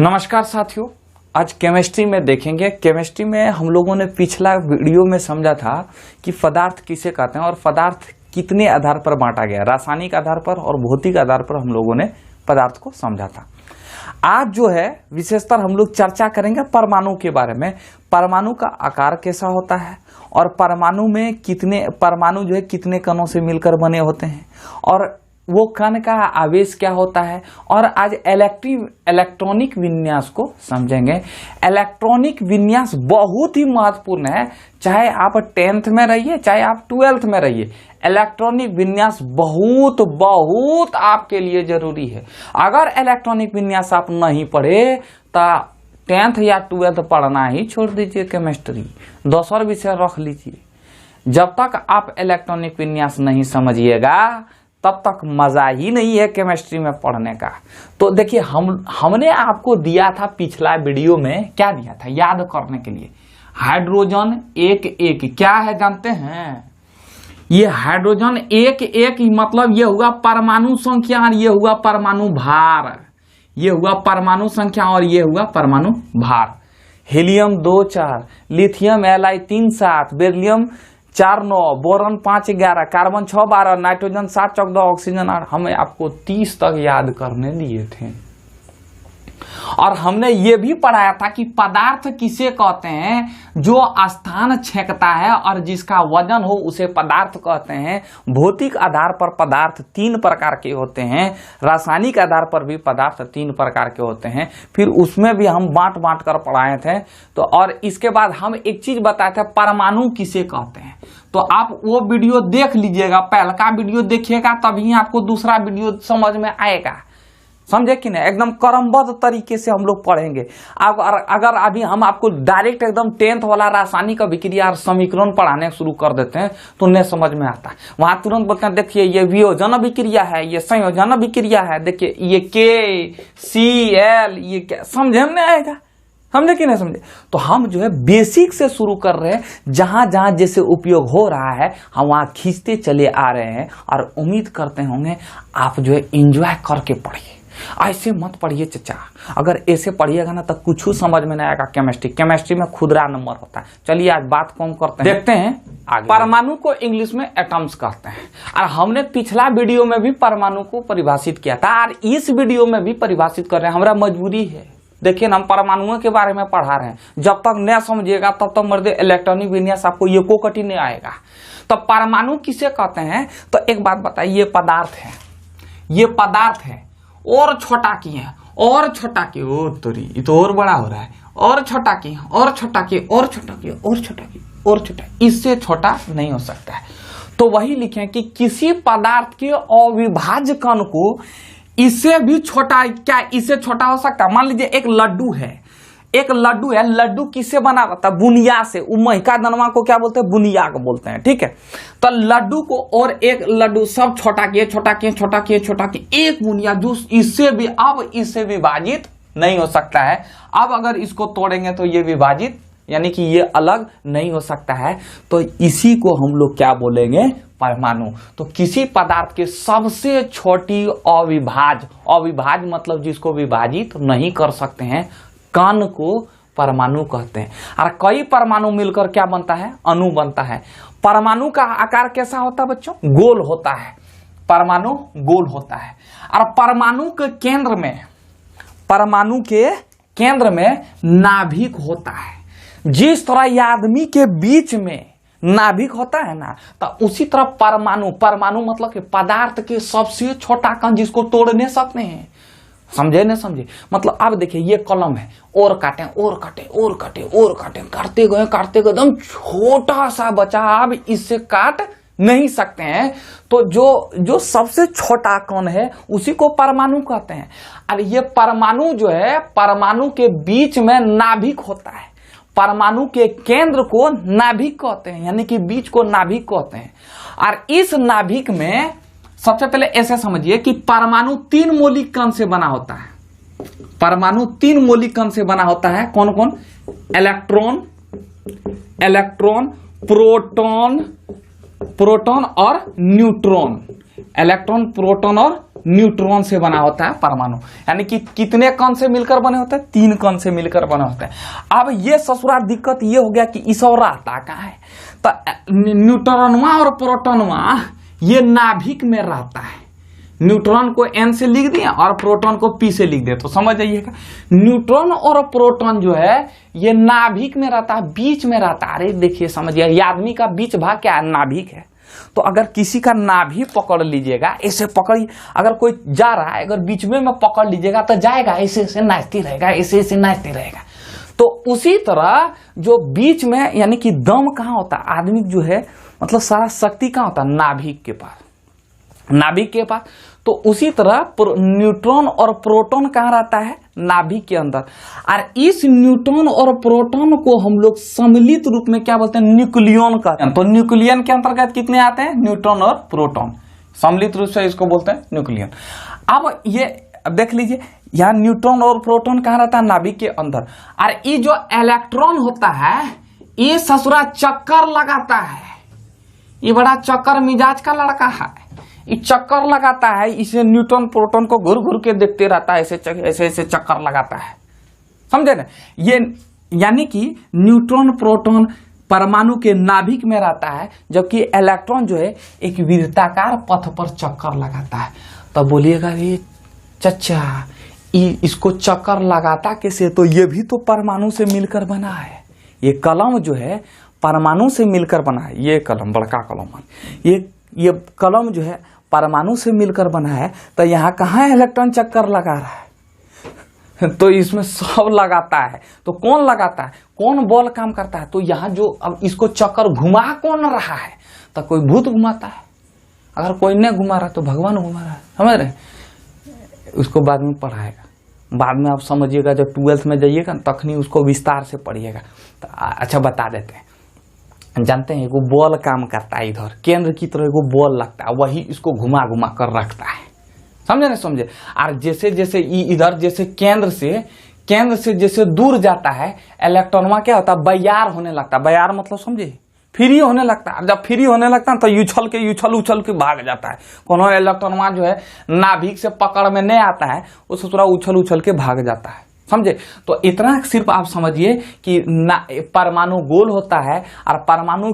नमस्कार साथियों, आज केमिस्ट्री में देखेंगे। केमिस्ट्री में हम लोगों ने पिछला वीडियो में समझा था कि पदार्थ किसे कहते हैं और पदार्थ कितने आधार पर बांटा गया, रासायनिक आधार पर और भौतिक आधार पर हम लोगों ने पदार्थ को समझा था। आज जो है विशेषतर हम लोग चर्चा करेंगे परमाणु के बारे में। परमाणु का आकार कैसा होता है और परमाणु में परमाणु जो है कितने कणों से मिलकर बने होते हैं और वो कण का आवेश क्या होता है। और आज इलेक्ट्रॉनिक विन्यास को समझेंगे। इलेक्ट्रॉनिक विन्यास बहुत ही महत्वपूर्ण है, चाहे आप 10th में रहिए चाहे आप 12th में रहिए। इलेक्ट्रॉनिक विन्यास बहुत आपके लिए जरूरी है। अगर इलेक्ट्रॉनिक विन्यास आप नहीं पढ़े तो 10th या 12th पढ़ना ही छोड़ दीजिए। केमिस्ट्री दूसरा विषय रख लीजिए। जब तक आप इलेक्ट्रॉनिक विन्यास नहीं समझिएगा तब तक मजा ही नहीं है केमिस्ट्री में पढ़ने का। तो देखिए हमने आपको दिया था पिछला वीडियो में, क्या दिया था याद करने के लिए। हाइड्रोजन एक क्या है जानते हैं? ये हाइड्रोजन एक मतलब ये हुआ परमाणु संख्या और ये हुआ परमाणु भार। ये हुआ परमाणु संख्या और ये हुआ परमाणु भार। Helium 2 4, lithium Li 3 7, beryllium 4 9, boron 5 11, carbon 6 12, nitrogen 7 14, oxygen 8। हमें आपको 30 तक याद करने दिए थे। और हमने ये भी पढ़ाया था कि पदार्थ किसे कहते हैं? जो स्थान छेकता है और जिसका वजन हो उसे पदार्थ कहते हैं। भौतिक आधार पर पदार्थ 3 प्रकार के होते हैं, रासायनिक आधार पर भी पदार्थ 3 प्रकार के होते हैं। फिर उसमें भी हम बांट कर पढ़ाए थे। तो और इसके बाद हम एक चीज बताए थे, परमाणु किसे कहते हैं। तो आप वो वीडियो देख लीजिएगा, पहला का वीडियो देखिएगा तभी आपको दूसरा वीडियो समझ में आएगा। समझे कि नहीं? एकदम क्रमबद्ध तरीके से हम लोग पढ़ेंगे। अगर अभी हम आपको डायरेक्ट एकदम 10th वाला रासायनिक अभिक्रिया और समीकरण पढ़ाने शुरू कर देते हैं तो नहीं समझ में आता। वहां तुरंत बोलते हैं देखिए ये वियोजन अभिक्रिया है, ये संयोजन अभिक्रिया है, देखिए ये KCl, ये क्या समझे में नहीं आएगा। समझे कि नहीं समझे? तो हम जो है बेसिक से शुरू कर रहे हैं, जहां जहां जैसे उपयोग हो रहा है हम वहां खींचते चले आ रहे हैं। और उम्मीद करते होंगे आप जो है एंजॉय करके पढ़िए। ऐसे मत पढ़िए चचा, अगर ऐसे पढ़िएगा ना तो कुछ समझ में नहीं आएगा। केमिस्ट्री में खुदरा नंबर होता है। चलिए आज बात कम करते हैं, देखते हैं आगे। परमाणु को इंग्लिश में एटम्स कहते हैं और हमने पिछला वीडियो में भी परमाणु को परिभाषित किया था और इस वीडियो में भी परिभाषित कर रहे हैं। हमारा मजबूरी है। देखिए हम परमाणुओं के बारे में पढ़ा रहे हैं, जब तक न समझिएगा तब तक मर्दे इलेक्ट्रॉनिक विन्यास आपको ये को कटी नहीं आएगा। तो परमाणु किसे कहते हैं? तो एक बात बताइए, ये पदार्थ है, ये पदार्थ है और छोटा की है और छोटा की, ओ तोरी ये तो और बड़ा हो रहा है, और छोटा की और छोटा की और छोटा की और छोटा की और छोटा, इससे छोटा नहीं हो सकता है। तो वही लिखे कि किसी पदार्थ के अविभाज्य कण को इससे भी छोटा, क्या इससे छोटा हो सकता है? मान लीजिए एक लड्डू है, लड्डू किससे बना होता है? बुनिया से। महिका दनवा को क्या बोलते हैं? बुनिया को बोलते हैं। ठीक है, तो लड्डू को और एक लड्डू सब छोटा किए एक बुनिया जो इससे विभाजित नहीं हो सकता है। अब अगर इसको तोड़ेंगे तो ये विभाजित यानी कि ये अलग नहीं हो सकता है। तो इसी को हम लोग क्या बोलेंगे? परमाणु। तो किसी पदार्थ के सबसे छोटी अविभाज्य मतलब जिसको विभाजित नहीं कर सकते हैं, कण को परमाणु कहते हैं। और कई परमाणु मिलकर क्या बनता है? अणु बनता है। परमाणु का आकार कैसा होता है बच्चों? गोल होता है। परमाणु गोल होता है और परमाणु के केंद्र में नाभिक होता है। जिस तरह आदमी के बीच में नाभिक होता है ना, तो उसी तरह परमाणु मतलब कि पदार्थ के सबसे छोटा कण जिसको तोड़ नहीं सकते हैं। समझे नहीं समझे? मतलब अब देखिए ये कलम है, और काटे काटते गए एकदम छोटा सा बचा, अब इससे काट नहीं सकते हैं। तो जो सबसे छोटा कण है उसी को परमाणु कहते हैं। और ये परमाणु जो है, परमाणु के बीच में नाभिक होता है। परमाणु के केंद्र को नाभिक कहते हैं, यानी कि बीच को नाभिक कहते हैं। और इस नाभिक में सबसे पहले ऐसे समझिए कि परमाणु 3 मौलिक कण से बना होता है। परमाणु 3 मौलिक कण से बना होता है। कौन कौन? इलेक्ट्रॉन, प्रोटॉन और न्यूट्रॉन। इलेक्ट्रॉन, प्रोटॉन और न्यूट्रॉन से बना होता है परमाणु, यानी कि कितने कण से मिलकर बने होते हैं, 3 कण से मिलकर बने होते हैं। अब ये ससुरा दिक्कत ये हो गया कि इस और रहता कहाँ है, तो न्यूट्रॉनवा और प्रोटॉनवा ये नाभिक में रहता है। न्यूट्रॉन को N से लिख दिया और प्रोटॉन को P से लिख दिया, तो समझ जाइएगा न्यूट्रॉन और प्रोटॉन जो है ये नाभिक में रहता है, बीच में रहता है। अरे देखिए समझिए, ये आदमी का बीच भाग क्या है, नाभिक है। तो अगर किसी का नाभि पकड़ लीजिएगा, ऐसे पकड़िए, अगर कोई जा रहा है अगर बीच में पकड़ लीजिएगा तो जाएगा, ऐसे ऐसे नाचती रहेगा, ऐसे ऐसे नाचती रहेगा। तो उसी तरह जो बीच में यानी कि दम कहाँ होता है, आदमी जो है मतलब सारा शक्ति कहाँ होता है, नाभिक के पास, नाभिक के पास। तो उसी तरह न्यूट्रॉन और प्रोटॉन कहाँ रहता है, नाभिक के अंदर। और इस न्यूट्रॉन और प्रोटॉन को हम लोग सम्मिलित रूप में क्या बोलते हैं, न्यूक्लियन कहते हैं। तो न्यूक्लियन के अंतर्गत कितने आते हैं, न्यूट्रॉन और प्रोटॉन, सम्मिलित रूप से इसको बोलते हैं न्यूक्लियन। अब ये देख लीजिए, यहाँ न्यूट्रॉन और प्रोटॉन कहाँ रहता है, नाभिक के अंदर। और ये जो इलेक्ट्रॉन होता है ये ससुरा चक्कर लगाता है, ये बड़ा चक्कर मिजाज का लड़का है, ये चक्कर लगाता है, इसे न्यूट्रॉन प्रोटॉन को घुर घुर के देखते रहता है, ऐसे ऐसे चक्कर लगाता है, समझे ना। ये यानी कि न्यूट्रॉन प्रोटॉन परमाणु के नाभिक में रहता है, जबकि इलेक्ट्रॉन जो है एक वृत्ताकार पथ पर चक्कर लगाता है। तब बोलिएगा ये चच्चा इसको चक्कर लगाता कैसे, तो ये भी तो परमाणु से मिलकर बना है। ये कलम जो है परमाणु से मिलकर बना है, ये कलम बड़का कलम, ये कलम जो है परमाणु से मिलकर बना है। तो यहाँ कहाँ इलेक्ट्रॉन चक्कर लगा रहा है, तो इसमें सब लगाता है। तो कौन लगाता है, कौन बल काम करता है, तो यहाँ जो अब इसको चक्कर घुमा कौन रहा है, तो कोई भूत घुमाता है। अगर कोई नहीं घुमा रहा तो भगवान घुमा रहा है, समझ रहे। उसको बाद में पढ़ाएगा, बाद में आप समझिएगा, जब 12th में जाइएगा तखनी उसको विस्तार से पढ़िएगा। तो अच्छा बता देते हैं, जानते हैं एगो बॉल काम करता है, इधर केंद्र की तरह एगो बॉल लगता है, वही इसको घुमा घुमा कर रखता है, समझे ना, समझे। और जैसे जैसे इधर जैसे केंद्र से जैसे दूर जाता है, इलेक्ट्रॉन क्या होता है, बयार होने लगता है। बयार मतलब समझे, फ्री होने लगता है। जब फ्री होने लगता है तो उछल के भाग जाता है। कोनो इलेक्ट्रॉन जो है नाभिक से पकड़ में नहीं आता है, उससे थोड़ा उछल के भाग जाता है, समझे। तो इतना सिर्फ आप समझिए कि परमाणु गोल होता है और परमाणु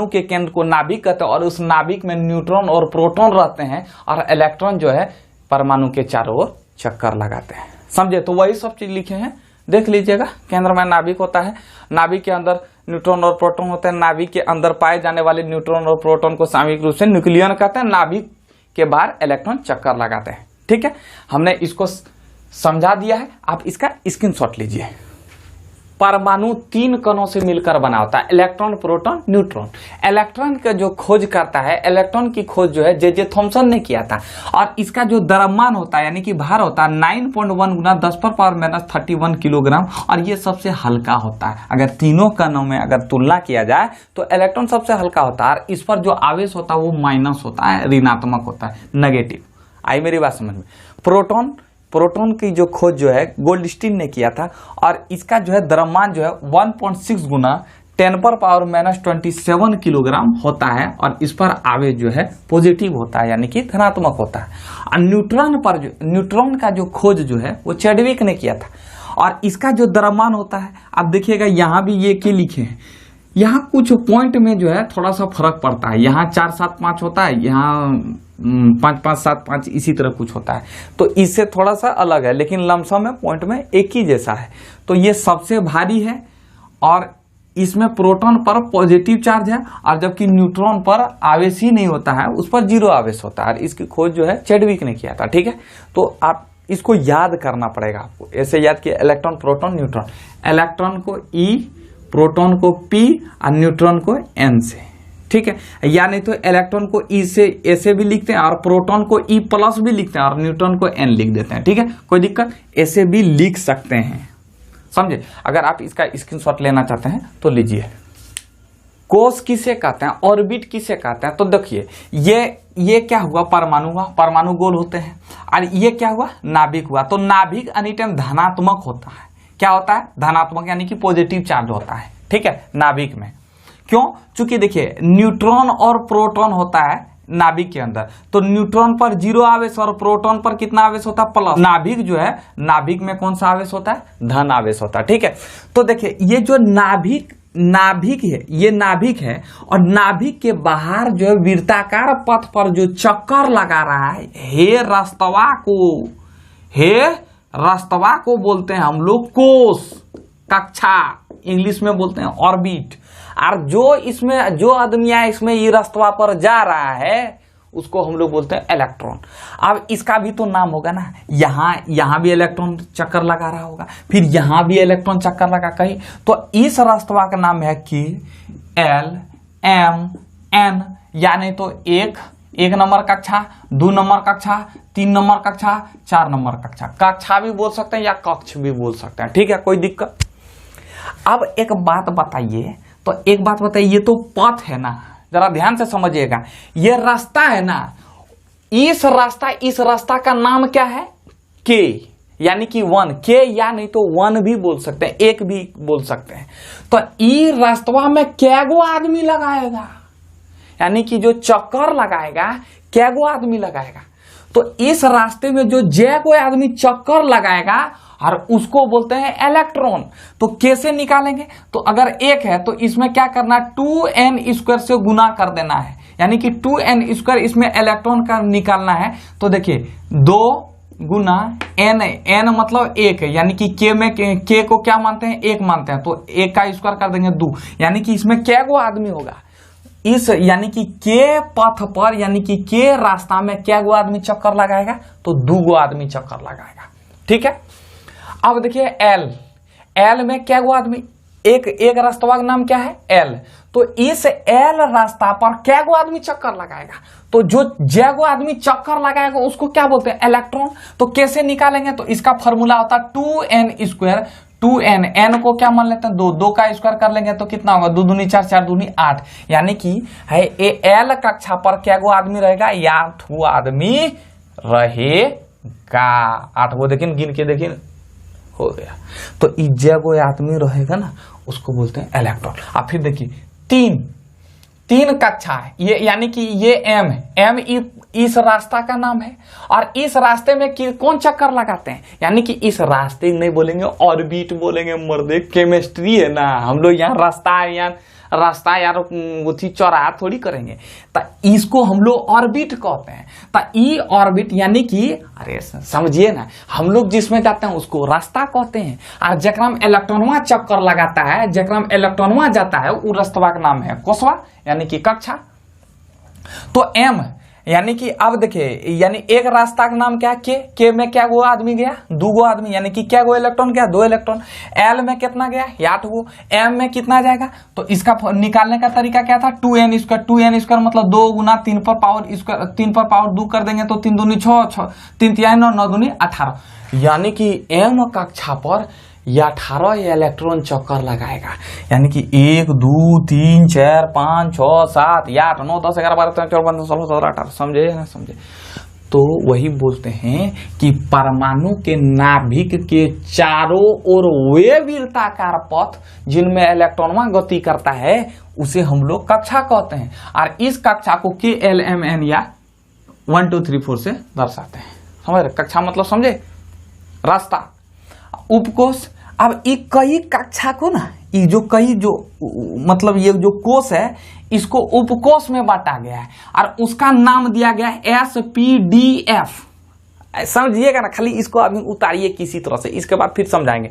के केंद्र को नाभिक कहते हैं, और उस नाभिक में न्यूट्रॉन और प्रोटॉन रहते हैं, और इलेक्ट्रॉन जो है परमाणु के चारों ओर चक्कर लगाते हैं, समझे। तो वही सब चीज लिखे हैं, देख लीजिएगा। केंद्र में नाभिक होता है, नाभिक के अंदर न्यूट्रॉन और प्रोटॉन होते हैं, नाभिक के अंदर पाए जाने वाले न्यूट्रॉन और प्रोटॉन को सामूहिक रूप से न्यूक्लियन कहते हैं। नाभिक के बाहर इलेक्ट्रॉन चक्कर लगाते हैं, ठीक है। हमने इसको समझा दिया है, आप इसका स्क्रीनशॉट लीजिए। परमाणु 3 कणों से मिलकर बना होता है, इलेक्ट्रॉन प्रोटॉन न्यूट्रॉन। इलेक्ट्रॉन का जो खोज करता है, इलेक्ट्रॉन की खोज जो है जे थॉमसन ने किया था, और इसका जो द्रव्यमान होता है यानी कि भार होता है 9.1 गुना 10⁻³ किलोग्राम, और ये सबसे हल्का होता है। अगर तीनों कणों में अगर तुलना किया जाए तो इलेक्ट्रॉन सबसे हल्का होता है, और इस पर जो आवेश होता है वो माइनस होता है, ऋणात्मक होता है, नेगेटिव। आई मेरी बात समझ में। प्रोटॉन की जो खोज जो है गोल्डस्टीन ने किया था, और इसका जो है द्रव्यमान जो है 1.6 गुना 10⁻27 किलोग्राम होता है, और इस पर आवेश जो है पॉजिटिव होता है यानी कि धनात्मक होता है। और न्यूट्रॉन का जो खोज जो है वो चैडविक ने किया था, और इसका जो द्रव्यमान होता है, आप देखिएगा यहाँ भी ये के लिखे हैं, यहाँ कुछ पॉइंट में जो है थोड़ा सा फर्क पड़ता है। यहाँ 4-7-5 होता है, यहाँ 5-5-7-5 इसी तरह कुछ होता है, तो इससे थोड़ा सा अलग है, लेकिन लमसम में पॉइंट में एक ही जैसा है। तो ये सबसे भारी है, और इसमें प्रोटॉन पर पॉजिटिव चार्ज है, और जबकि न्यूट्रॉन पर आवेश ही नहीं होता है, उस पर 0 आवेश होता है। और इसकी खोज जो है चैडविक ने किया था, ठीक है। तो आप इसको याद करना पड़ेगा आपको, ऐसे याद किया, इलेक्ट्रॉन प्रोटॉन न्यूट्रॉन, इलेक्ट्रॉन को E, प्रोटॉन को P और न्यूट्रॉन को N से, ठीक है। या नहीं तो इलेक्ट्रॉन को E से ऐसे भी लिखते हैं, और प्रोटॉन को E+ भी लिखते हैं, और न्यूट्रॉन को N लिख देते हैं, ठीक है। कोई दिक्कत, ऐसे भी लिख सकते हैं, समझे। अगर आप इसका स्क्रीनशॉट लेना चाहते हैं तो लीजिए। कोष किसे कहते हैं, ऑर्बिट किसे कहते हैं, तो देखिए ये क्या हुआ, परमाणु हुआ, परमाणु गोल होते हैं, और ये क्या हुआ, नाभिक हुआ। तो नाभिक एनी टाइम धनात्मक होता है, क्या होता है, धनात्मक, यानी कि पॉजिटिव चार्ज होता है, ठीक है, नाभिक में। क्यों, चूंकि देखिए न्यूट्रॉन और प्रोटॉन होता है, नाभिक के अंदर, तो न्यूट्रॉन पर 0 आवेश और प्रोटॉन पर कितना आवेश होता है, प्लस। नाभिक जो है, नाभिक में कौन सा आवेश होता है, धन आवेश होता है, ठीक है। तो देखिए ये जो नाभिक है, ये नाभिक है, और नाभिक के बाहर जो है वृत्ताकार पथ पर जो चक्कर लगा रहा है, हे रास्तवा को बोलते हैं हम लोग कोष, कक्षा, इंग्लिश में बोलते हैं ऑर्बिट। और जो आदमिया इसमें ये रास्तवा पर जा रहा है उसको हम लोग बोलते हैं इलेक्ट्रॉन। अब इसका भी तो नाम होगा ना, यहाँ भी इलेक्ट्रॉन चक्कर लगा रहा होगा, फिर यहाँ भी इलेक्ट्रॉन चक्कर लगा कहीं, तो इस रास्तवा का नाम है K, L, M, N, यानी तो एक नंबर कक्षा, 2 नंबर कक्षा, 3 नंबर कक्षा, 4 नंबर कक्षा। कक्षा भी बोल सकते हैं या कक्ष भी बोल सकते हैं, ठीक है, कोई दिक्कत। अब एक बात बताइए, ये तो पथ है ना, जरा ध्यान से समझिएगा, ये रास्ता है ना, इस रास्ता का नाम क्या है, के, यानी कि 1, के, या नहीं तो 1 भी बोल सकते हैं, 1 भी बोल सकते हैं। तो ई रास्तवा में कैगो आदमी लगाएगा, यानी कि जो चक्कर लगाएगा कैगो आदमी लगाएगा। तो इस रास्ते में जो जैगो आदमी चक्कर लगाएगा और उसको बोलते हैं इलेक्ट्रॉन। तो कैसे निकालेंगे, तो अगर 1 है तो इसमें क्या करना, 2n² से गुना कर देना है, यानी कि 2n² इसमें इलेक्ट्रॉन का निकालना है। तो देखिए 2 गुना n मतलब 1 है, यानी कि k को क्या मानते हैं, 1 मानते हैं, तो 1 का स्क्वायर कर देंगे 2, यानी कि इसमें क्या गो आदमी होगा, यानी कि के पथ पर, यानी कि के रास्ता में क्या गो आदमी चक्कर लगाएगा, तो 2 गो आदमी चक्कर लगाएगा, ठीक है। अब देखिए एल में क्या गो आदमी, एक रास्ता का नाम क्या है, एल। तो इस एल रास्ता पर क्या गो आदमी चक्कर लगाएगा, तो जो जैगो आदमी चक्कर लगाएगा उसको क्या बोलते हैं, इलेक्ट्रॉन। तो कैसे निकालेंगे, तो इसका फॉर्मूला होता है 2n², 2n को क्या मान लेते हैं, 2 का स्क्वायर कर लेंगे तो कितना होगा, 2 दूनी 4, 4 दूनी 8, यानी कि है एल कक्षा पर क्या गो आदमी रहेगा, 8 गो आदमी रहेगा, 8 गो, देखिए गिन के देखिए, हो गया। तो जैगो आदमी रहेगा ना, उसको बोलते हैं इलेक्ट्रॉन। अब फिर देखिए 3 कक्षा है ये, यानी कि ये एम है, एम इस रास्ता का नाम है, और इस रास्ते में कौन चक्कर लगाते हैं, यानी कि इस रास्ते नहीं बोलेंगे, ऑर्बिट बोलेंगे, मर्दे केमिस्ट्री है ना, हम लोग यहाँ रास्ता यार उसी चौराहा थोड़ी करेंगे, तो इसको हम लोग ऑर्बिट कहते हैं। तो ई ऑर्बिट यानी कि, अरे समझिए ना, हम लोग जिसमें जाते हैं उसको रास्ता कहते हैं, और जकरा में इलेक्ट्रॉनवा चक्कर लगाता है, जकरा में इलेक्ट्रॉनवा जाता है, वो रास्तवा का नाम है कोसवा, यानी कि कक्षा। तो एम यानी कि अब देखिए, यानी एक रास्ता का नाम क्या है, के में क्या गो आदमी गया, 2 गो आदमी, यानी कि क्या गो इलेक्ट्रॉन गया, 2 इलेक्ट्रॉन। एल में कितना गया, 8 गो। एम में कितना जाएगा, तो इसका निकालने का तरीका क्या था, 2n² मतलब 2 गुना 3 पर पावर 2 कर देंगे तो 3 दूनी 6, 3 तिहाई 9, 9 दूनी 18, यानी कि एम कक्षा पर 18 इलेक्ट्रॉन चक्कर लगाएगा, यानी कि 1 2 3 4 5 6 7 8 9 10 11 12 13 14 15 16 17 18, समझे ना, समझे। तो वही बोलते हैं कि परमाणु के नाभिक के चारों ओर वे वृत्ताकार पथ जिनमें इलेक्ट्रॉन गति करता है उसे हम लोग कक्षा कहते हैं, और इस कक्षा को KLMN या 1 2 3 4 से दर्शाते हैं। समझ रहे, कक्षा मतलब समझे, रास्ता, उपकोष। अब कई कक्षा को ना, मतलब ये जो कोष है इसको उपकोष में बांटा गया है, और उसका नाम दिया गया है SPDF। समझिएगा ना, खाली इसको अभी उतारिए किसी तरह से, इसके बाद फिर समझाएंगे।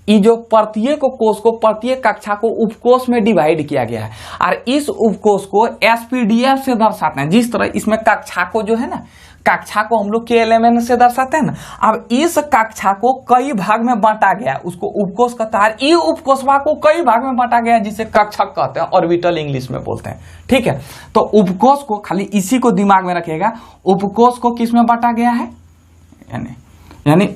ये जो प्रत्येक कोष को, प्रत्येक कक्षा को उपकोष में डिवाइड किया गया है, और इस उपकोष को SPDF से दर्शाते हैं। जिस तरह इसमें कक्षा को जो है ना, कक्षा को हम लोग KLMN से दर्शाते हैं ना, अब इस कक्षा को कई भाग में बांटा गया, उसको उपकोष कहता है। ये उपकोषवा को कई भाग में बांटा गया जिसे कक्षा कहते हैं, ऑर्बिटल इंग्लिश में बोलते हैं, ठीक है। तो उपकोष को खाली इसी को दिमाग में रखिएगा, उपकोष को किस में बांटा गया है, यानी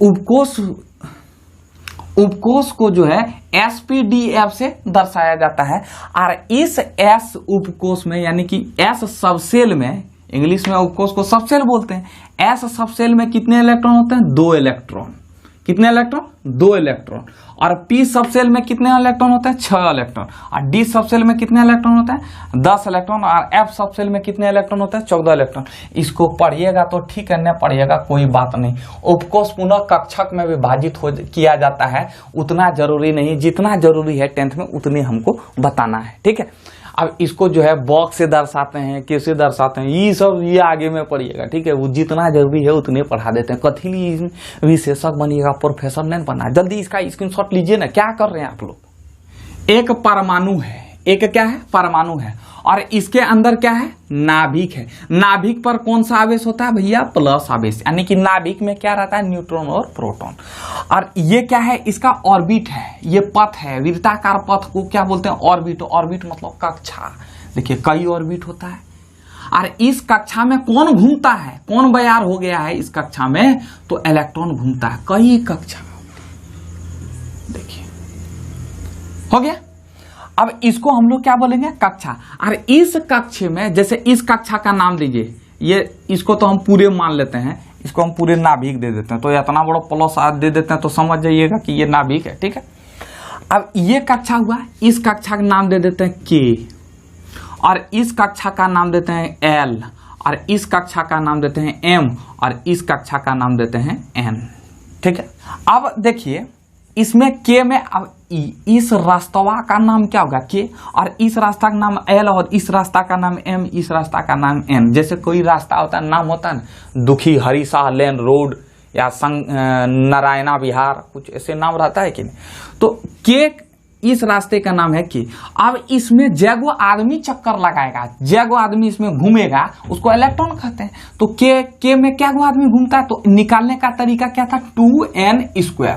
उपकोष को जो है SPDF से दर्शाया जाता है, और इस S उपकोष में, यानी कि S सबसेल में, इंग्लिश में उपकोष को सबसेल बोलते हैं, S सबसेल में कितने इलेक्ट्रॉन होते हैं, 2 इलेक्ट्रॉन, कितने इलेक्ट्रॉन? 2 इलेक्ट्रॉन। और p सब सेल में कितने इलेक्ट्रॉन होते हैं? 6 इलेक्ट्रॉन। और d सब सेल में कितने इलेक्ट्रॉन होते हैं? 10 इलेक्ट्रॉन। और f सब सेल में कितने इलेक्ट्रॉन होते हैं? 14 इलेक्ट्रॉन। इसको पढ़िएगा तो ठीक है, न पढ़िएगा कोई बात नहीं। उपकोष पुनः कक्षक में विभाजित किया जाता है, उतना जरूरी नहीं, जितना जरूरी है 10th में उतनी हमको बताना है, ठीक है। अब इसको जो है बॉक्स से दर्शाते हैं, कैसे दर्शाते हैं, ये सब ये आगे में पढ़िएगा, ठीक है। वो जितना जरूरी है उतने पढ़ा देते हैं। कथी लिए विशेषज्ञ बनिएगा, प्रोफेसर नहीं बनना। जल्दी इसका स्क्रीनशॉट लीजिए ना। क्या कर रहे हैं आप लोग? एक परमाणु है, एक क्या है? परमाणु है। और इसके अंदर क्या है? नाभिक है। नाभिक पर कौन सा आवेश होता है भैया? प्लस आवेश। यानी कि नाभिक में क्या रहता है? न्यूट्रॉन और प्रोटॉन। और ये क्या है? इसका ऑर्बिट है, ये पथ है, वृत्ताकार पथ को क्या बोलते हैं? ऑर्बिट। ऑर्बिट मतलब कक्षा। देखिए कई ऑर्बिट होता है। और इस कक्षा में कौन घूमता है? कौन बयार हो गया है इस कक्षा में? तो इलेक्ट्रॉन घूमता है। कई कक्षा देखिए हो गया। अब इसको हम लोग क्या बोलेंगे? कक्षा। और इस कक्षा में, जैसे इस कक्षा का नाम लीजिए, ये इसको तो हम पूरे मान लेते हैं, इसको हम पूरे नाभिक दे देते हैं। तो इतना बड़ा प्लस दे देते हैं तो समझ जाइएगा कि ये नाभिक है, ठीक है। अब ये कक्षा हुआ, इस कक्षा का नाम दे देते हैं के, और इस कक्षा का नाम देते हैं एल, और इस कक्षा का नाम देते हैं एम, और इस कक्षा का नाम देते हैं एन, ठीक है। अब देखिए इसमें के में, अब इस रास्तवा का नाम क्या होगा? के। और इस रास्ता का नाम एल, और इस रास्ता का नाम एम, इस रास्ता का नाम एन। जैसे कोई रास्ता होता है, नाम होता है ना, दुखी हरिशाह लेन रोड, या नारायणा विहार, कुछ ऐसे नाम रहता है कि नहीं। तो के इस रास्ते का नाम है के। अब इसमें जैगो आदमी चक्कर लगाएगा, जैगो आदमी इसमें घूमेगा, उसको इलेक्ट्रॉन कहते हैं। तो के में क्या गो आदमी घूमता है? तो निकालने का तरीका क्या था? 2n²।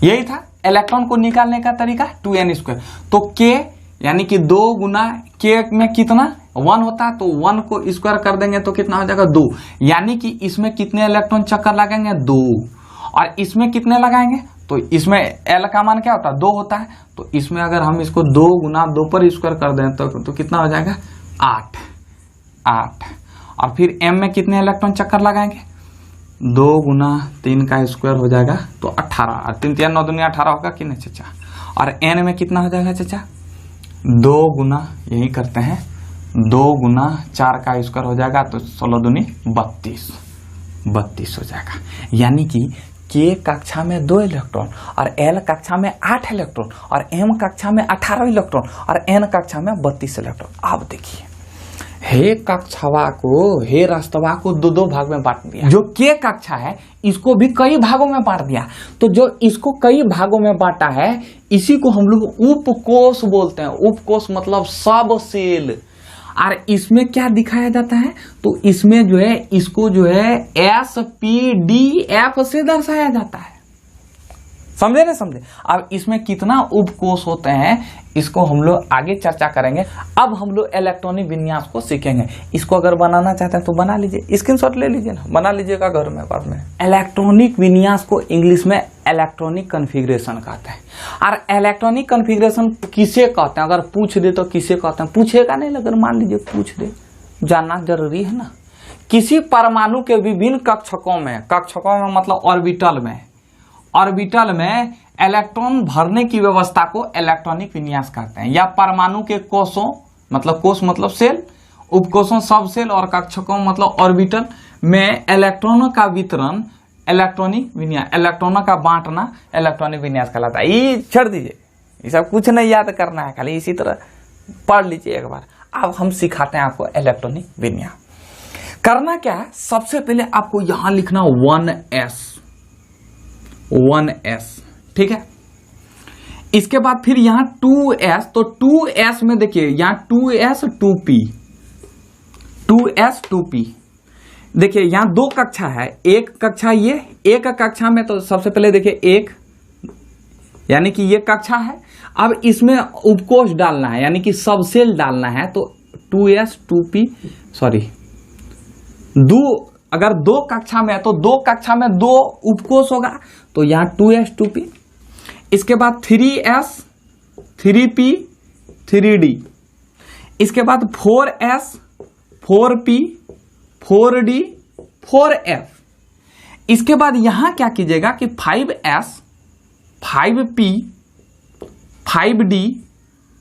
यही था इलेक्ट्रॉन को निकालने का तरीका, 2n²। तो के यानी कि 2 गुना के में कितना? 1 होता है, तो 1 को स्क्वायर कर देंगे तो कितना हो जाएगा? 2। यानी कि इसमें कितने इलेक्ट्रॉन चक्कर लगाएंगे? 2। और इसमें कितने लगाएंगे? तो इसमें एल का मान क्या होता है? 2 होता है। तो इसमें अगर हम इसको 2 गुना 2 पर स्क्वायर कर दें तो कितना हो जाएगा? 8। और फिर एम में कितने इलेक्ट्रॉन चक्कर लगाएंगे? 2 गुना 3 का स्क्वायर हो जाएगा तो 18। और 3 3 9 दूनी 18 होगा कि नहीं चाचा? और एन में कितना हो जाएगा चाचा? 2 गुना, यही करते हैं, 2 गुना 4 का स्क्वायर हो जाएगा तो 16 दूनी 32 हो जाएगा। यानी कि के कक्षा में 2 इलेक्ट्रॉन, और एल कक्षा में 8 इलेक्ट्रॉन, और एम कक्षा में 18 इलेक्ट्रॉन, और एन कक्षा में 32 इलेक्ट्रॉन। अब देखिए, हे कक्षावा को, हे रास्तवा को 2 भाग में बांट दिया। जो के कक्षा है इसको भी कई भागों में बांट दिया। तो जो इसको कई भागों में बांटा है, इसी को हम लोग उपकोष बोलते हैं। उपकोष मतलब सब सेल। और इसमें क्या दिखाया जाता है? तो इसमें जो है, इसको जो है SPDF से दर्शाया जाता है। समझे ना? समझे? अब इसमें कितना उपकोष होते हैं इसको हम लोग आगे चर्चा करेंगे। अब हम लोग इलेक्ट्रॉनिक विन्यास को सीखेंगे। इसको अगर बनाना चाहते हैं तो बना लीजिए, स्क्रीनशॉट ले लीजिए ना, बना लीजिएगा घर में बाद में। इलेक्ट्रॉनिक विन्यास को इंग्लिश में इलेक्ट्रॉनिक कॉन्फ़िगरेशन कहते हैं। और इलेक्ट्रॉनिक कॉन्फ़िगरेशन किसे कहते हैं? अगर पूछ दे तो किसे कहते हैं? पूछेगा नहीं, अगर मान लीजिए पूछ दे, जानना जरूरी है ना। किसी परमाणु के विभिन्न कक्षकों में मतलब ऑर्बिटल में इलेक्ट्रॉन भरने की व्यवस्था को इलेक्ट्रॉनिक विन्यास कहते हैं। या परमाणु के कोषों, मतलब कोष मतलब सेल, उपकोषों सब सेल, और कक्षकों मतलब ऑर्बिटल में इलेक्ट्रॉनों का वितरण इलेक्ट्रॉनिक विन्यास, इलेक्ट्रॉनों का बांटना इलेक्ट्रॉनिक विन्यास कहलाता है। ये छोड़ दीजिए, ये सब कुछ नहीं याद करना है, खाली इसी तरह पढ़ लीजिए एक बार। अब हम सिखाते हैं आपको इलेक्ट्रॉनिक विन्यास। करना क्या है? सबसे पहले आपको यहां लिखना 1s, ठीक है। इसके बाद फिर यहां 2s, तो 2s में देखिए यहां 2s 2p। देखिए यहां 2 कक्षा है, एक कक्षा ये, एक कक्षा में तो सबसे पहले देखिए 1, यानी कि ये कक्षा है। अब इसमें उपकोष डालना है, यानी कि सबसेल डालना है, तो 2s 2p, सॉरी, अगर 2 कक्षा में है तो 2 कक्षा में 2 उपकोष होगा, तो यहां 2s 2p। इसके बाद 3s 3p 3d। इसके बाद 4s 4p 4d 4f। इसके बाद यहां क्या कीजिएगा कि 5s 5p 5d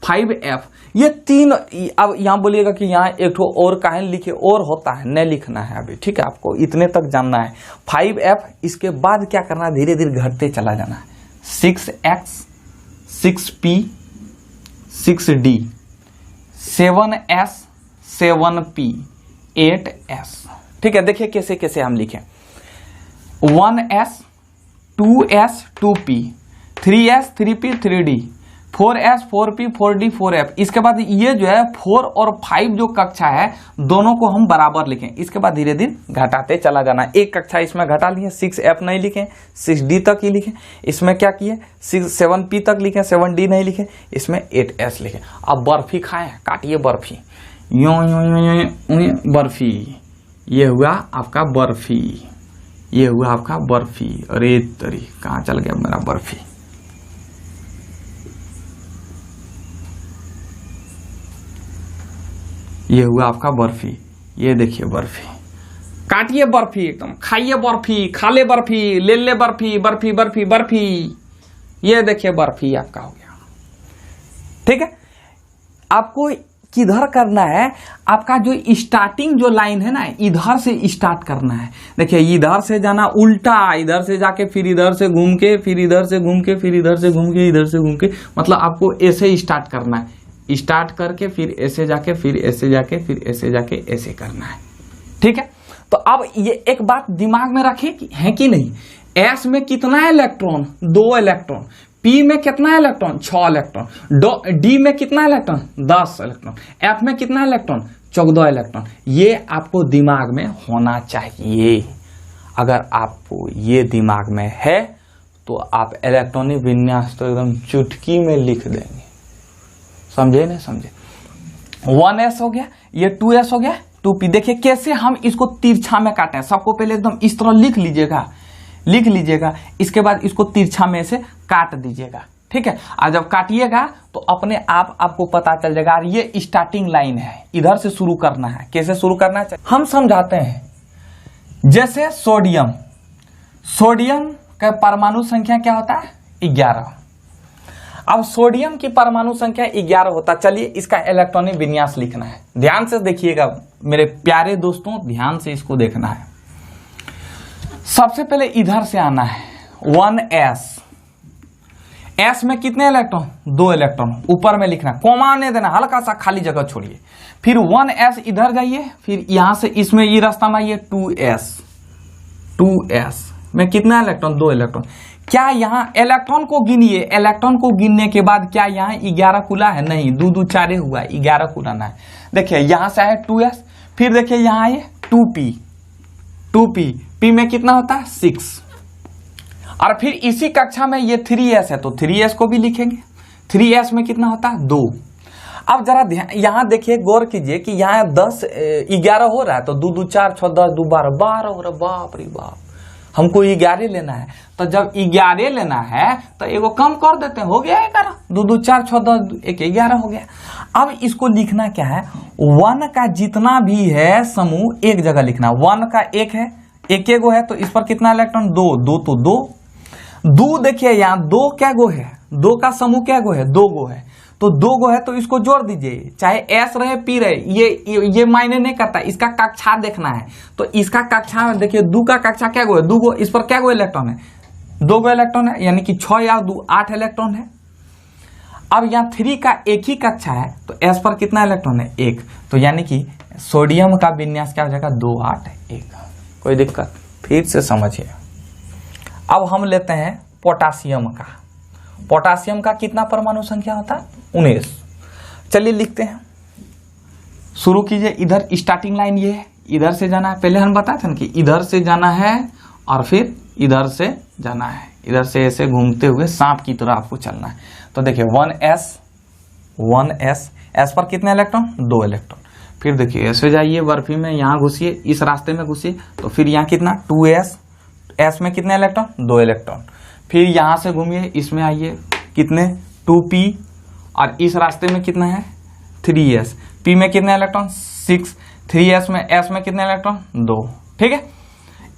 5f ये तीन, अब यहां बोलिएगा कि यहां एक ठो और काहे लिखे, और होता है नहीं लिखना है अभी, ठीक है, आपको इतने तक जानना है। 5f इसके बाद क्या करना है, धीरे धीरे घटते चला जाना है। 6x 6p 6d 7s 7p 8s, ठीक है। देखिए कैसे कैसे हम लिखें, 1s 2s 2p 3s 3p 3d 4s 4p 4d 4f। इसके बाद ये जो है 4 और 5 जो कक्षा है दोनों को हम बराबर लिखें। इसके बाद धीरे धीरे घटाते चला जाना। एक कक्षा इसमें घटा लिए, 6f नहीं लिखें, 6d तक ही लिखें। इसमें क्या किए, 7p तक लिखें, 7d नहीं लिखें, इसमें 8s लिखें। अब बर्फी खाएं, काटिए बर्फी, यूं यूं यूं यूं बर्फी, ये हुआ आपका बर्फी, ये हुआ आपका बर्फी। अरे तरी कहाँ चल गया मेरा बर्फी। ये हुआ आपका बर्फी, ये देखिए बर्फी, काटिए बर्फी, एकदम खाइए बर्फी, खा ले बर्फी, ले बर्फी, बर्फी बर्फी बर्फी, ये देखिए बर्फी आपका हो गया, ठीक है। आपको किधर करना है, आपका जो स्टार्टिंग जो लाइन है ना, इधर से स्टार्ट करना है। देखिए इधर से जाना उल्टा, इधर से जाके फिर इधर से घूम के, फिर इधर से घूम के, फिर इधर से घूम के, इधर से घूम के, मतलब आपको ऐसे स्टार्ट करना है। स्टार्ट करके फिर ऐसे जाके, फिर ऐसे जाके, फिर ऐसे जाके, ऐसे करना है, ठीक है। तो अब ये एक बात दिमाग में रखे है कि नहीं, एस में कितना इलेक्ट्रॉन, 2 इलेक्ट्रॉन, पी में कितना इलेक्ट्रॉन, 6 इलेक्ट्रॉन, डी में कितना इलेक्ट्रॉन, 10 इलेक्ट्रॉन, एफ में कितना इलेक्ट्रॉन, 14 इलेक्ट्रॉन। ये आपको दिमाग में होना चाहिए। अगर आपको ये दिमाग में है तो आप इलेक्ट्रॉनिक विन्यास तो एकदम चुटकी में लिख देंगे। समझे नहीं समझे। 1s हो गया, ये 2s हो गया, 2p। देखिए कैसे हम इसको तिरछा में काटे हैं। सबको पहले एकदम इस तरह लिख लीजिएगा, इसके बाद इसको तिरछा में से काट दीजिएगा, ठीक है। और जब काटिएगा तो अपने आप आपको पता चल जाएगा। और ये स्टार्टिंग लाइन है, इधर से शुरू करना है। कैसे शुरू करना है हम समझाते हैं। जैसे सोडियम का परमाणु संख्या क्या होता है, 11। अब सोडियम की परमाणु संख्या 11 होता। चलिए इसका इलेक्ट्रॉनिक विन्यास लिखना है। ध्यान से देखिएगा मेरे प्यारे दोस्तों, ध्यान से इसको देखना है। सबसे पहले इधर से आना है, 1s। s में कितने इलेक्ट्रॉन, 2 इलेक्ट्रॉन, ऊपर में लिखना, कॉमा नहीं देना, हल्का सा खाली जगह छोड़िए। फिर 1s इधर जाइए, फिर यहां से इसमें ये रास्ता में आइए, 2s में कितना इलेक्ट्रॉन, 2 इलेक्ट्रॉन। क्या यहाँ इलेक्ट्रॉन को गिनिए, इलेक्ट्रॉन को गिनने के बाद क्या यहाँ 11 खुला है, नहीं, 2 2 4 हुआ, 11 खुलाना है। देखिए यहां से आए 2s, फिर देखिए यहाँ आइए 2p, p में कितना होता है, 6। और फिर इसी कक्षा में ये 3s है तो 3s को भी लिखेंगे। 3s में कितना होता है, 2। अब जरा यहाँ देखिए, गौर कीजिए कि यहाँ 10 11 हो रहा है तो 2 2 4 6 10 2 12 12 हो रहा है। बाप रे बाप, हमको 11 लेना है। तो जब 11 लेना है तो एगो कम कर देते हैं, हो गया 11, 2 2 4 6 10 1 11 हो गया। अब इसको लिखना क्या है, 1 का जितना भी है समूह एक जगह लिखना। 1 का 1 है, एक गो है तो इस पर कितना इलेक्ट्रॉन, 2 2 तो 2। देखिए यहाँ 2 क्या गो है, 2 का समूह क्या गो है, 2 गो है, तो 2 गो है तो इसको जोड़ दीजिए। चाहे s रहे p रहे, ये मायने नहीं करता, इसका कक्षा देखना है। तो इसका कक्षा देखिए, 2 का कक्षा क्या गो है, 2 गो, इस पर क्या गो इलेक्ट्रॉन है, 2 गो इलेक्ट्रॉन है, यानी कि 6 या 2 8 इलेक्ट्रॉन है। अब यहाँ 3 का एक ही कक्षा है तो s पर कितना इलेक्ट्रॉन है, 1। तो यानी कि सोडियम का विन्यास क्या हो जाएगा, 2 8 1। कोई दिक्कत, फिर से समझिए। अब हम लेते हैं पोटासियम का। पोटासियम का कितना परमाणु संख्या होता है, 19। चलिए लिखते हैं, शुरू कीजिए। इधर स्टार्टिंग लाइन ये है, इधर से जाना है। पहले हम बताए थे ना कि इधर से जाना है और फिर इधर से जाना है, इधर से ऐसे घूमते हुए सांप की तरह आपको चलना है। तो देखिए 1s s पर कितने इलेक्ट्रॉन, 2 इलेक्ट्रॉन। फिर देखिए ऐसे जाइए बर्फी में, यहाँ घुसिए, इस रास्ते में घुसिए, तो फिर यहाँ कितना 2s, s में कितने इलेक्ट्रॉन, 2 इलेक्ट्रॉन। फिर यहाँ से घूमिए, इसमें आइए, कितने 2p, और इस रास्ते में कितना है 3s, p में कितने इलेक्ट्रॉन 6, 3s में, s में कितने इलेक्ट्रॉन 2। ठीक है,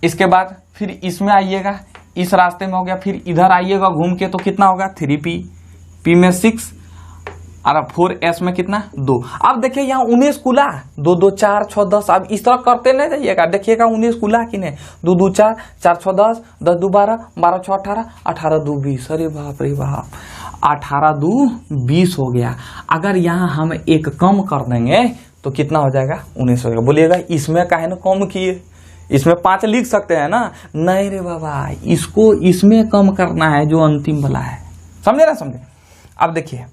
इसके बाद फिर इसमें आइएगा, इस रास्ते में हो गया, फिर इधर आइएगा घूम के तो कितना होगा 3p, p में 6 और 4s में कितना 2। अब देखिए यहाँ 19 खुला, 2 2 4 6 10। अब इस तरह करते नहीं जाइएगा, देखिएगा 19 खुला कि नहीं, 2 2 4 4 6 10 10 2 12 12 6 18 18 2 20। अरे बाप रे बाप, 18 2 20 हो गया। अगर यहाँ हम एक कम कर देंगे तो कितना हो जाएगा 19 हो जाएगा। बोलिएगा इसमें काहे ना कम किए, इसमें 5 लिख सकते हैं ना। नहीं रे बाबा, इसको इसमें कम करना है जो अंतिम वाला है, समझे ना, समझे। अब देखिए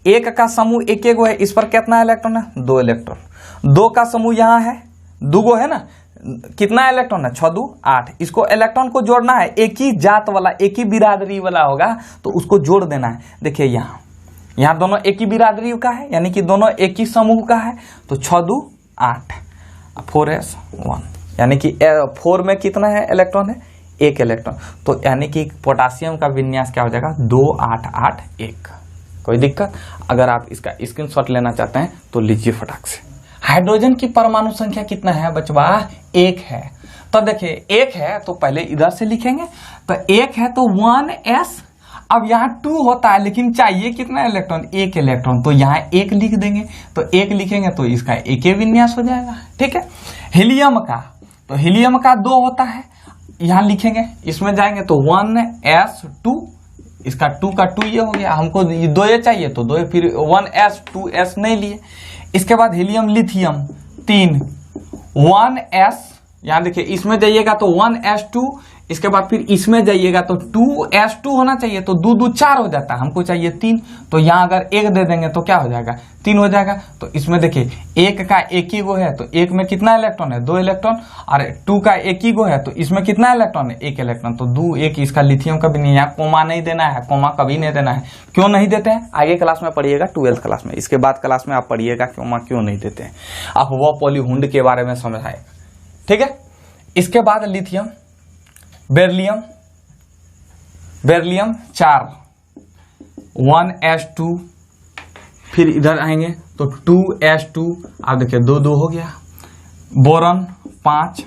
एक का समूह एक एक है, इस पर कितना इलेक्ट्रॉन है 2 इलेक्ट्रॉन। 2 का समूह यहाँ है 2 गो है ना, कितना इलेक्ट्रॉन है 6 2 8। इसको इलेक्ट्रॉन को जोड़ना है, एक ही जात वाला एक ही बिरादरी वाला होगा तो उसको जोड़ देना है। देखिए यहाँ दोनों एक ही बिरादरी का है, यानी कि दोनों एक ही समूह का है, तो 6 2 8 4s 1, यानी कि 4 में कितना है इलेक्ट्रॉन है 1 इलेक्ट्रॉन। तो यानी कि पोटासियम का विन्यास क्या हो जाएगा 2 8 8 1। कोई दिक्कत? अगर आप इसका स्क्रीनशॉट लेना चाहते हैं तो लीजिए फटाक से। हाइड्रोजन की परमाणु संख्या कितना है बचवा 1 है। तो देखिए 1 है तो पहले इधर से लिखेंगे, तो 1 है तो 1s। अब यहाँ 2 होता है लेकिन चाहिए कितना इलेक्ट्रॉन 1 इलेक्ट्रॉन, तो यहाँ 1 लिख देंगे। तो 1 लिखेंगे तो इसका एक विन्यास हो जाएगा, ठीक है। हीलियम का, तो हीलियम का 2 होता है, यहाँ लिखेंगे, इसमें जाएंगे तो 1s2, इसका 2 का 2 ये हो गया। हमको 2 ये चाहिए तो 2, फिर 1s 2s नहीं लिए। इसके बाद हीलियम लिथियम 3 1s, यहाँ देखिए इसमें जाइएगा तो 1s2, इसके बाद फिर इसमें जाइएगा तो 2s2 होना चाहिए, तो 2 2 4 हो जाता है, हमको चाहिए 3। तो यहाँ अगर 1 दे देंगे तो क्या हो जाएगा 3 हो जाएगा। तो इसमें देखिए 1 का एक ही गो है तो 1 में कितना इलेक्ट्रॉन है 2 इलेक्ट्रॉन, और 2 का एक ही गो है तो इसमें कितना इलेक्ट्रॉन है 1 इलेक्ट्रॉन। तो 2 1 इसका लिथियम का भी नहीं, यहाँ कोमा नहीं देना है, कोमा कभी नहीं देना है। क्यों नहीं देते हैं आगे क्लास में पढ़िएगा, 12th क्लास में, इसके बाद क्लास में आप पढ़िएगा कोमा क्यों नहीं देते हैं। आप वो पॉलीहुंड के बारे में समझाए, ठीक है। इसके बाद लिथियम, बेरिलियम 4 1s2, फिर इधर आएंगे तो 2s2, आप देखिए 2 2 हो गया। बोरॉन 5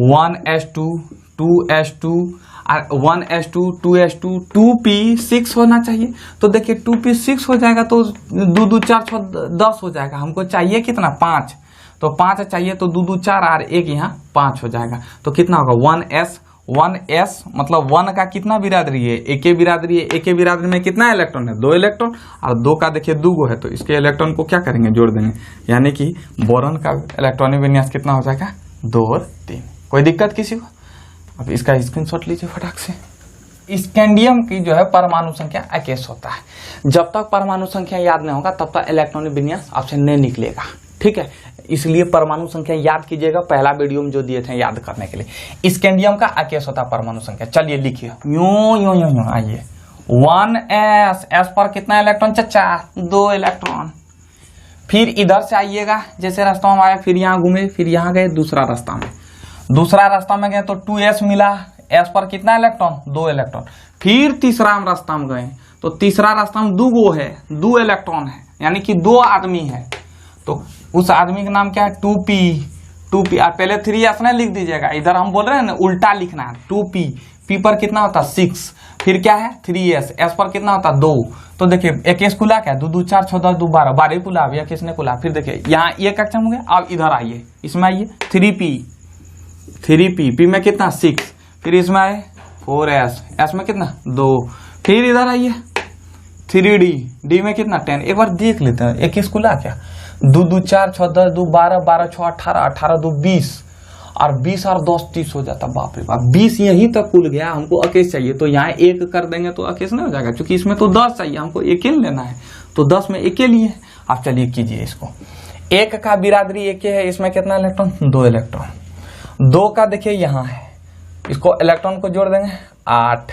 1s2 2s2 और 1s2 2s2 2p 6 होना चाहिए। तो देखिए 2p 6 हो जाएगा तो 2 2 4 6 10 हो जाएगा। हमको चाहिए कितना 5, तो 5 चाहिए तो 2 2 4 और 1 यहाँ 5 हो जाएगा। तो कितना होगा 1s मतलब 1 का कितना बिरादरी है एक बिरादरी है, एक बिरादरी में कितना इलेक्ट्रॉन है 2 इलेक्ट्रॉन, और 2 का देखिए 2 गो है तो इसके इलेक्ट्रॉन को क्या करेंगे जोड़ देंगे, यानी कि बोरॉन का इलेक्ट्रॉनिक विन्यास कितना हो जाएगा 2 और 3। कोई दिक्कत किसी को? अब इसका स्क्रीनशॉट लीजिए फटाक से। स्कैंडियम की जो है परमाणु संख्या 21 होता है। जब तक परमाणु संख्या याद नहीं होगा तब तक इलेक्ट्रॉनिक विन्यास आपसे नहीं निकलेगा, ठीक है। इसलिए परमाणु संख्या याद कीजिएगा, पहला वीडियो में जो दिए थे याद करने के लिए। स्कैंडियम का 21 होता परमाणु संख्या। चलिए लिखिए यूं आइए 1s, s पर कितना इलेक्ट्रॉन चचा 2 इलेक्ट्रॉन। फिर इधर से आइएगा, जैसे रास्ता में आए फिर यहाँ घूमे, फिर यहाँ गए दूसरा रास्ता में गए तो 2s मिला, s पर कितना इलेक्ट्रॉन 2 इलेक्ट्रॉन। फिर तीसरा रास्ता में गए तो तीसरा रास्ता में 2 गो है 2 इलेक्ट्रॉन है, यानी कि 2 आदमी है। तो उस आदमी का नाम क्या है 2p। पहले 3s ना लिख दीजिएगा, इधर हम बोल रहे हैं ना उल्टा लिखना है। 2p, p पर कितना होता है 6, फिर क्या है 3s, s पर कितना होता है 2। तो देखिए 21 खुला क्या 2 2 4 6 10 2 12 12 खुला, अब 21 ने खुला। फिर देखिए यहाँ ये कक्षम हो गया। अब इधर आइए, इसमें आइए 3p, p में कितना 6, फिर इसमें आए 4s, s में कितना 2, फिर इधर आइए 3d, d में कितना 10। एक बार देख लेते हैं 21 खुला क्या 2 2 4 6 10 2 12 12 6 18 18 2 20, और 20 और 10 30 हो जाता। बाप रे बाप, 20 यहीं तक खुल गया। हमको 21 चाहिए तो यहाँ 1 कर देंगे तो 21 नहीं हो जाएगा, क्योंकि इसमें तो 10 चाहिए, हमको 1 लेना है, तो 10 में 1 लिए। आप चलिए कीजिए इसको। 1 का बिरादरी 1 है, इसमें कितना इलेक्ट्रॉन 2 इलेक्ट्रॉन। 2 का देखिए यहाँ है, इसको इलेक्ट्रॉन को जोड़ देंगे 8।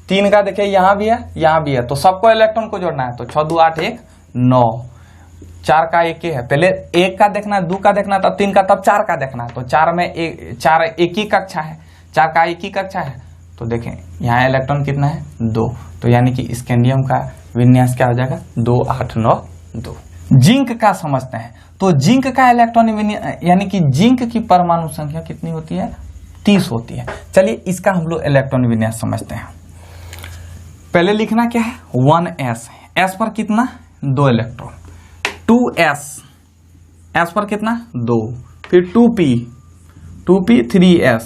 3 का देखिए यहाँ भी है यहाँ भी है, तो सबको इलेक्ट्रॉन को जोड़ना है, तो 6 2 8 1 9। 4 का 1 है, पहले 1 का देखना है, 2 का देखना है, तब 3 का, तब 4 का देखना है। तो 4 में 4 एक ही कक्षा है, 4 का एक ही कक्षा है। तो देखें यहाँ इलेक्ट्रॉन कितना है 2, तो यानी कि स्कैंडियम का विन्यास क्या हो जाएगा 2 8 9 2। जिंक का समझते हैं, तो जिंक का इलेक्ट्रॉनिक विन्यास, यानी कि जिंक की परमाणु संख्या कितनी होती है 30 होती है। चलिए इसका हम लोग इलेक्ट्रॉन विन्यास समझते हैं। पहले लिखना क्या है 1s, s पर कितना 2 इलेक्ट्रॉन, 2s, s पर कितना 2, फिर 2p 3s,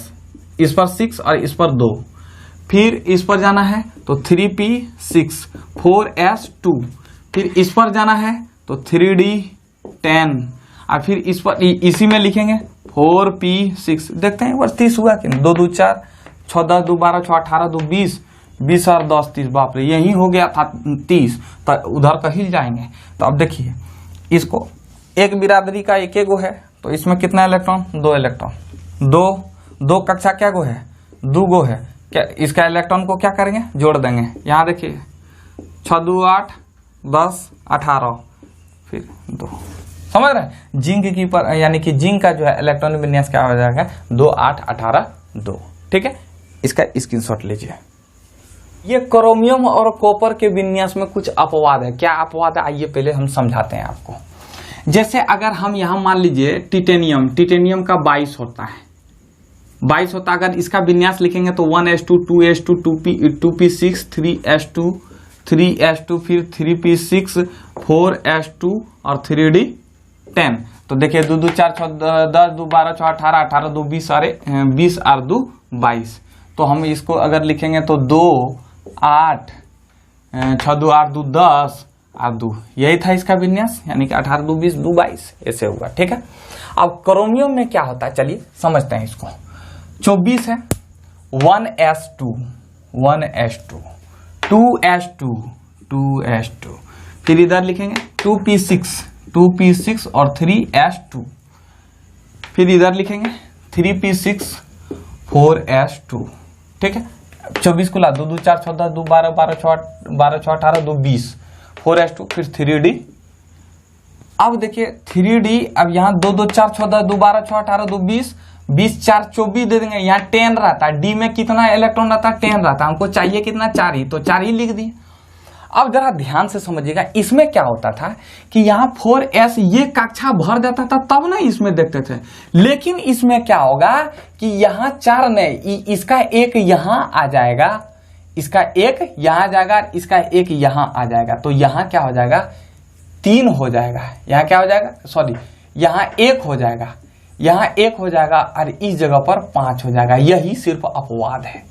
इस पर 6 और इस पर 2, फिर इस पर जाना है तो 3p 6, 4s 2, फिर इस पर जाना है तो 3d 10, और फिर इस पर इसी में लिखेंगे 4p 6। देखते हैं एक बार 30 हुआ कि 2 2 4, 6 10 2 12 6 18 2 20, 20 और 10 30, बाप रे यही हो गया था 30, तो उधर का हिल जाएंगे। तो अब देखिए इसको एक बिरादरी का एक गो है, तो इसमें कितना इलेक्ट्रॉन 2 इलेक्ट्रॉन, दो कक्षा क्या गो है 2 गो है, क्या इसका इलेक्ट्रॉन को क्या करेंगे जोड़ देंगे। यहाँ देखिए 6 2 8 10 18, फिर 2, समझ रहे हैं। जिंक की पर यानी कि जिंक का जो है इलेक्ट्रॉन विन्यास क्या हो जाएगा 2 8 18 2, ठीक है। इसका स्क्रीनशॉट लीजिए। ये क्रोमियम और कॉपर के विन्यास में कुछ अपवाद है। क्या अपवाद है आइए पहले हम समझाते हैं आपको। जैसे अगर हम यहाँ मान लीजिए टिटेनियम का 22 होता है, 22 होता है, अगर इसका विन्यास लिखेंगे तो 1s2 2s2 2p6 3s2 3s2 फिर 3p6 4s2 और 3d 10। तो देखिए 2 2 4 6 10 2 12 6 18 18 2 20 और 2 22। तो हम इसको अगर लिखेंगे तो 2 8 6 2 8 2 10 और 2, यही था इसका विन्यास, यानी कि 18 2 20 2 22 ऐसे हुआ, ठीक है। अब क्रोमियम में क्या होता है चलिए समझते हैं इसको। 24 है 1s2 1s2 2s2 2s2, फिर इधर लिखेंगे 2p6 और 3s2, फिर इधर लिखेंगे 3p6 4s2, ठीक है। 24 को ला 2 2 4 6 10 2 12 12 6 18 2 20 4s2, फिर 3d। अब देखिए 3d, अब यहाँ 2 2 4 6 10 2 12 6 18 2 20 20 4 24 दे देंगे। यहाँ 10 रहता है, डी में कितना इलेक्ट्रॉन रहता है 10 रहता है, हमको चाहिए कितना 4 ही, तो 4 ही लिख दिए। अब जरा ध्यान से समझिएगा, इसमें क्या होता था कि यहाँ 4s ये कक्षा भर जाता था तब ना इसमें देखते थे, लेकिन इसमें क्या होगा कि यहाँ 4 नहीं, इसका एक यहाँ आ जाएगा, इसका एक यहाँ जाएगा, इसका एक यहाँ आ जाएगा, तो यहाँ क्या हो जाएगा 3 हो जाएगा, यहाँ क्या हो जाएगा सॉरी यहाँ 1 हो जाएगा, यहाँ 1 हो जाएगा और इस जगह पर 5 हो जाएगा। यही सिर्फ अपवाद है।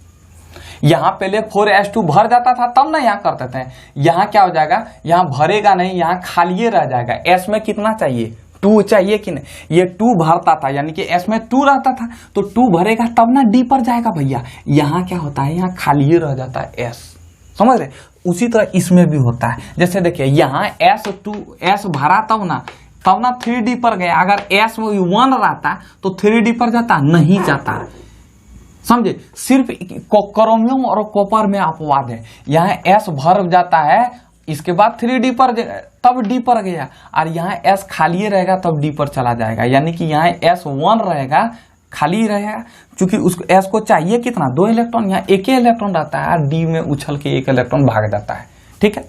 यहाँ पहले 4s2 भर जाता था तब ना यहाँ करते थे, यहाँ क्या हो जाएगा यहाँ भरेगा नहीं, यहाँ खाली रह जाएगा। s में कितना चाहिए 2 चाहिए कि नहीं, ये 2 भरता था, यानी कि s में 2 रहता था, तो 2 भरेगा तब ना d पर जाएगा भैया। यहाँ क्या होता है यहाँ खाली रह जाता है s, समझ रहे। उसी तरह इसमें भी होता है। जैसे देखिए यहाँ s भरा तब ना 3d पर गया, अगर s 1 रहता तो 3d पर जाता नहीं जाता, समझे। सिर्फ क्रोमियम और कॉपर में अपवाद है, यहाँ s भर जाता है, इसके बाद 3d पर तब d पर गया, और यहाँ s खाली रहेगा तब d पर चला जाएगा, यानी कि यहाँ s 1 रहेगा खाली रहेगा, क्योंकि उसको s को चाहिए कितना 2 इलेक्ट्रॉन, यहाँ एक ही इलेक्ट्रॉन रहता है और d में उछल के 1 इलेक्ट्रॉन भाग जाता है, ठीक है।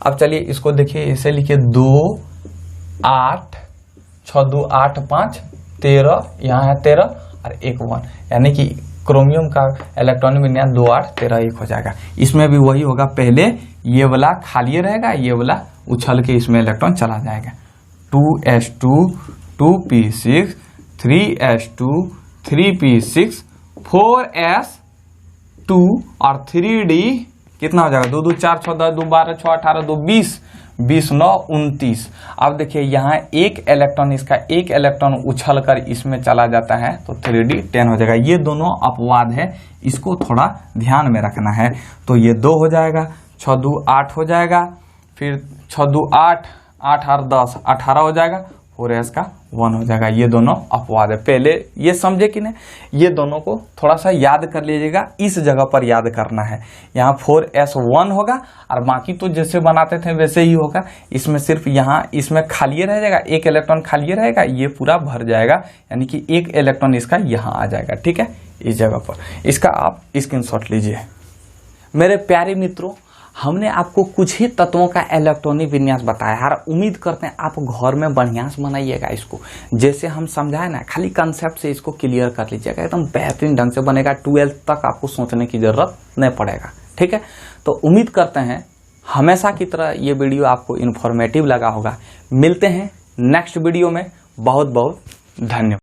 अब चलिए इसको देखिए, ऐसे लिखिए 2 8 6 2 8 5 13, यहाँ है 13 और 1 1, यानी कि क्रोमियम का इलेक्ट्रॉन विन्यास 2 8 13 1 हो जाएगा। इसमें भी वही होगा, पहले ये वाला खाली रहेगा, ये वाला उछल के इसमें इलेक्ट्रॉन चला जाएगा। 2s2 2p6 3s2 3p6 4s2 और 3d कितना हो जाएगा 2 2 4 6 10 2 12 6 18 2 20 20 9 29। अब देखिए यहाँ एक इलेक्ट्रॉन, इसका एक इलेक्ट्रॉन उछल कर इसमें चला जाता है तो 3d 10 हो जाएगा। ये दोनों अपवाद है, इसको थोड़ा ध्यान में रखना है। तो ये 2 हो जाएगा, 6 2 8 हो जाएगा, फिर 6 2 8 8 और 10 18 हो जाएगा, 4s का 1 हो जाएगा। ये दोनों अपवाद है, पहले ये समझे कि नहीं, ये दोनों को थोड़ा सा याद कर लीजिएगा, इस जगह पर याद करना है। यहाँ 4s 1 होगा और बाकी तो जैसे बनाते थे वैसे ही होगा। इसमें सिर्फ यहाँ इसमें खाली रह जाएगा, एक इलेक्ट्रॉन खाली रहेगा, ये पूरा भर जाएगा, यानी कि एक इलेक्ट्रॉन इसका यहाँ आ जाएगा, ठीक है, इस जगह पर। इसका आप स्क्रीनशॉट लीजिए। मेरे प्यारे मित्रों, हमने आपको कुछ ही तत्वों का इलेक्ट्रॉनिक विन्यास बताया है। उम्मीद करते हैं आप घर में बढ़िया से बनाइएगा इसको, जैसे हम समझाए ना, खाली कंसेप्ट से इसको क्लियर कर लीजिएगा, एकदम बेहतरीन ढंग से बनेगा। 12th तक आपको सोचने की जरूरत नहीं पड़ेगा, ठीक है। तो उम्मीद करते हैं हमेशा की तरह ये वीडियो आपको इन्फॉर्मेटिव लगा होगा। मिलते हैं नेक्स्ट वीडियो में। बहुत बहुत धन्यवाद।